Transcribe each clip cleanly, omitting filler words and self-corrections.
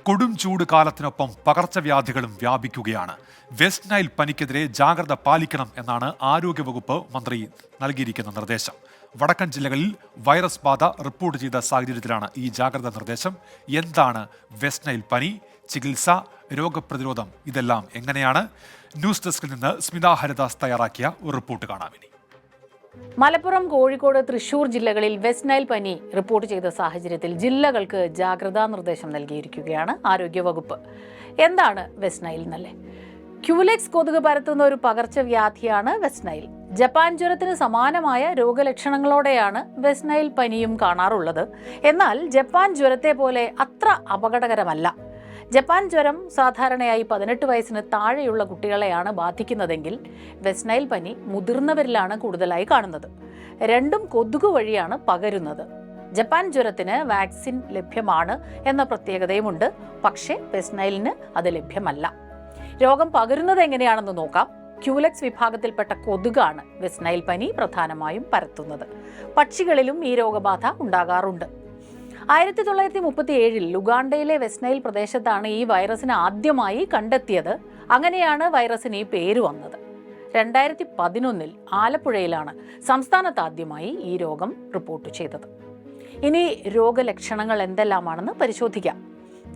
കൊടും ചൂട് കാലത്തിനൊപ്പം പകർച്ചവ്യാധികളും വ്യാപിക്കുകയാണ്. West Nile പനിക്കെതിരെ ജാഗ്രത പാലിക്കണം എന്നാണ് ആരോഗ്യവകുപ്പ് മന്ത്രി നൽകിയിരിക്കുന്ന നിർദ്ദേശം. വടക്കൻ ജില്ലകളിൽ വൈറസ് ബാധ റിപ്പോർട്ട് ചെയ്ത സാഹചര്യത്തിലാണ് ഈ ജാഗ്രതാ നിർദ്ദേശം. എന്താണ് വെസ്റ്റ് നൈൽ പനി, ചികിത്സ, രോഗപ്രതിരോധം, ഇതെല്ലാം എങ്ങനെയാണ്? ന്യൂസ് ഡെസ്കിൽ നിന്ന് സ്മിത ഹരിദാസ് തയ്യാറാക്കിയ ഒരു റിപ്പോർട്ട് കാണാം. മലപ്പുറം, കോഴിക്കോട്, തൃശൂർ ജില്ലകളിൽ വെസ്റ്റ് നൈൽ പനി റിപ്പോർട്ട് ചെയ്ത സാഹചര്യത്തിൽ ജില്ലകൾക്ക് ജാഗ്രതാ നിർദ്ദേശം നൽകിയിരിക്കുകയാണ് ആരോഗ്യവകുപ്പ്. എന്താണ് വെസ്റ്റ് നൈൽ എന്നല്ലേ? ക്യൂലെക്സ് കൊതുക് പരത്തുന്ന ഒരു പകർച്ചവ്യാധിയാണ് വെസ്റ്റ് നൈൽ. ജപ്പാൻ ജ്വരത്തിന് സമാനമായ രോഗലക്ഷണങ്ങളോടെയാണ് വെസ്റ്റ് നൈൽ പനിയും കാണാറുള്ളത്. എന്നാൽ ജപ്പാൻ ജ്വരത്തെ പോലെ അത്ര അപകടകരമല്ല. ജപ്പാൻ ജ്വരം സാധാരണയായി 18 വയസ്സിന് താഴെയുള്ള കുട്ടികളെയാണ് ബാധിക്കുന്നതെങ്കിൽ വെസ്റ്റ് നൈൽ പനി മുതിർന്നവരിലാണ് കൂടുതലായി കാണുന്നത്. രണ്ടും കൊതുക് വഴിയാണ് പകരുന്നത്. ജപ്പാൻ ജ്വരത്തിന് വാക്സിൻ ലഭ്യമാണ് എന്ന പ്രത്യേകതയുമുണ്ട്. പക്ഷേ വെസ്റ്റ് നൈലിന് അത് ലഭ്യമല്ല. രോഗം പകരുന്നത് എങ്ങനെയാണെന്ന് നോക്കാം. ക്യൂലെക്സ് വിഭാഗത്തിൽപ്പെട്ട കൊതുകാണ് വെസ്റ്റ് നൈൽ പനി പ്രധാനമായും പരത്തുന്നത്. പക്ഷികളിലും ഈ രോഗബാധ ഉണ്ടാകാറുണ്ട്. 1937 ലുഗാണ്ടയിലെ വെസ്റ്റ് നൈൽ പ്രദേശത്താണ് ഈ വൈറസിനെ ആദ്യമായി കണ്ടെത്തിയത്. അങ്ങനെയാണ് വൈറസിന് ഈ പേര് വന്നത്. 2011 ആലപ്പുഴയിലാണ് സംസ്ഥാനത്ത് ആദ്യമായി ഈ രോഗം റിപ്പോർട്ട് ചെയ്തത്. ഇനി രോഗലക്ഷണങ്ങൾ എന്തെല്ലാമാണെന്ന് പരിശോധിക്കാം.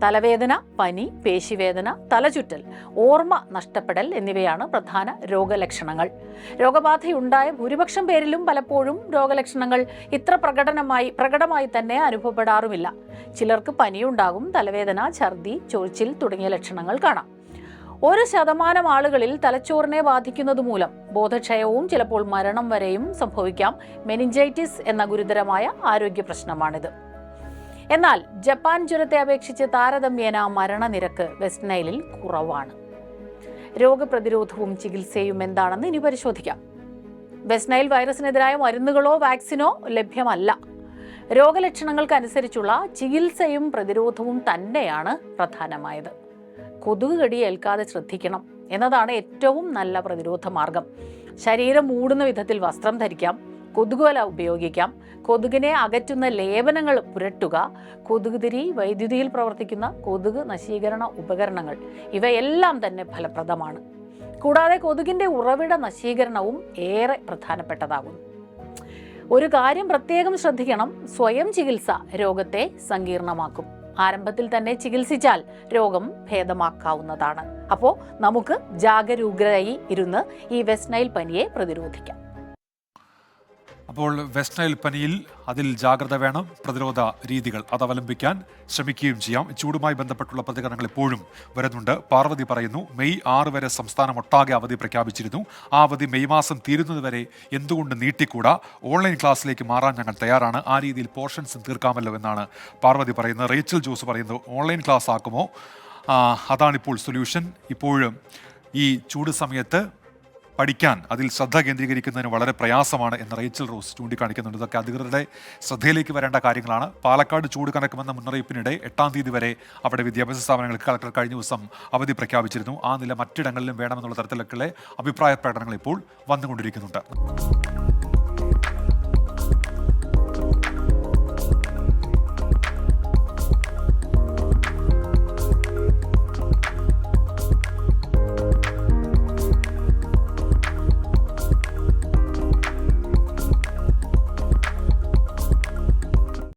തലവേദന, പനി, പേശിവേദന, തലചുറ്റൽ, ഓർമ്മ നഷ്ടപ്പെടൽ എന്നിവയാണ് പ്രധാന രോഗലക്ഷണങ്ങൾ. രോഗബാധയുണ്ടായ ഭൂരിപക്ഷം പേരിലും പലപ്പോഴും രോഗലക്ഷണങ്ങൾ ഇത്ര പ്രകടമായി തന്നെ അനുഭവപ്പെടാറുമില്ല. ചിലർക്ക് പനിയുണ്ടാകും, തലവേദന, ഛർദി, ചൊറിച്ചിൽ തുടങ്ങിയ ലക്ഷണങ്ങൾ കാണാം. 1% ആളുകളിൽ തലച്ചോറിനെ ബാധിക്കുന്നത് മൂലം ബോധക്ഷയവും ചിലപ്പോൾ മരണം വരെയും സംഭവിക്കാം. മെനിഞ്ചൈറ്റിസ് എന്ന ഗുരുതരമായ ആരോഗ്യ പ്രശ്നമാണിത്. എന്നാൽ ജപ്പാൻ ജ്വരത്തെ അപേക്ഷിച്ച് താരതമ്യേന മരണനിരക്ക് വെസ്റ്റ് നൈലിൽ കുറവാണ്. രോഗപ്രതിരോധവും ചികിത്സയും എന്താണെന്ന് ഇനി പരിശോധിക്കാം. വെസ്റ്റ് നൈൽ വൈറസിനെതിരായ മരുന്നുകളോ വാക്സിനോ ലഭ്യമല്ല. രോഗലക്ഷണങ്ങൾക്കനുസരിച്ചുള്ള ചികിത്സയും പ്രതിരോധവും തന്നെയാണ് പ്രധാനമായത്. കൊതുക് കടി ഏൽക്കാതെ ശ്രദ്ധിക്കണം എന്നതാണ് ഏറ്റവും നല്ല പ്രതിരോധ മാർഗം. ശരീരം മൂടുന്ന വിധത്തിൽ വസ്ത്രം ധരിക്കാം, കൊതുകുവല ഉപയോഗിക്കാം, കൊതുകിനെ അകറ്റുന്ന ലേപനങ്ങൾ പുരട്ടുക, കൊതുക് തിരി, വൈദ്യുതിയിൽ പ്രവർത്തിക്കുന്ന കൊതുക് നശീകരണ ഉപകരണങ്ങൾ, ഇവയെല്ലാം തന്നെ ഫലപ്രദമാണ്. കൂടാതെ കൊതുകിന്റെ ഉറവിട നശീകരണവും ഏറെ പ്രധാനപ്പെട്ടതാകുന്നു. ഒരു കാര്യം പ്രത്യേകം ശ്രദ്ധിക്കണം: സ്വയം ചികിത്സ രോഗത്തെ സങ്കീർണമാക്കും. ആരംഭത്തിൽ തന്നെ ചികിത്സിച്ചാൽ രോഗം ഭേദമാക്കാവുന്നതാണ്. അപ്പോൾ നമുക്ക് ജാഗരൂകരായി ഇരുന്ന് ഈ വെസ്റ്റ് നൈൽ പനിയെ പ്രതിരോധിക്കാം. അപ്പോൾ വെസ്റ്റ് നൈൽ പനിയിൽ അതിൽ ജാഗ്രത വേണം. പ്രതിരോധ രീതികൾ അത് അവലംബിക്കാൻ ശ്രമിക്കുകയും ചെയ്യാം. ചൂടുമായി ബന്ധപ്പെട്ടുള്ള പ്രതികരണങ്ങൾ ഇപ്പോഴും വരുന്നുണ്ട്. പാർവതി പറയുന്നു, മെയ് 6 വരെ സംസ്ഥാനം ഒട്ടാകെ അവധി പ്രഖ്യാപിച്ചിരുന്നു. ആ അവധി മെയ് മാസം തീരുന്നതുവരെ എന്തുകൊണ്ട് നീട്ടിക്കൂടാ? ഓൺലൈൻ ക്ലാസ്സിലേക്ക് മാറാൻ ഞങ്ങൾ തയ്യാറാണ്. ആ രീതിയിൽ പോർഷൻസ് തീർക്കാമല്ലോ എന്നാണ് പാർവതി പറയുന്നത്. റേച്ചൽ ജോസ് പറയുന്നത്, ഓൺലൈൻ ക്ലാസ് ആക്കുമോ? അതാണിപ്പോൾ സൊല്യൂഷൻ. ഇപ്പോഴും ഈ ചൂട് സമയത്ത് പഠിക്കാൻ, അതിൽ ശ്രദ്ധ കേന്ദ്രീകരിക്കുന്നതിന് വളരെ പ്രയാസമാണ് എന്ന് റേച്ചൽ റോസ് ചൂണ്ടിക്കാണിക്കുന്നുണ്ട്. ഇതൊക്കെ അധികൃതരുടെ ശ്രദ്ധയിലേക്ക് വരേണ്ട കാര്യങ്ങളാണ്. പാലക്കാട് ചൂട് കനക്കുമെന്ന മുന്നറിയിപ്പിനിടെ 8-ാം തീയതി വരെ അവിടെ വിദ്യാഭ്യാസ സ്ഥാപനങ്ങൾക്ക് കളക്ടർ കഴിഞ്ഞ ദിവസം അവധി പ്രഖ്യാപിച്ചിരുന്നു. ആ നില മറ്റിടങ്ങളിലും വേണമെന്നുള്ള തരത്തിലൊക്കെ അഭിപ്രായ പ്രകടനങ്ങൾ ഇപ്പോൾ വന്നുകൊണ്ടിരിക്കുന്നുണ്ട്.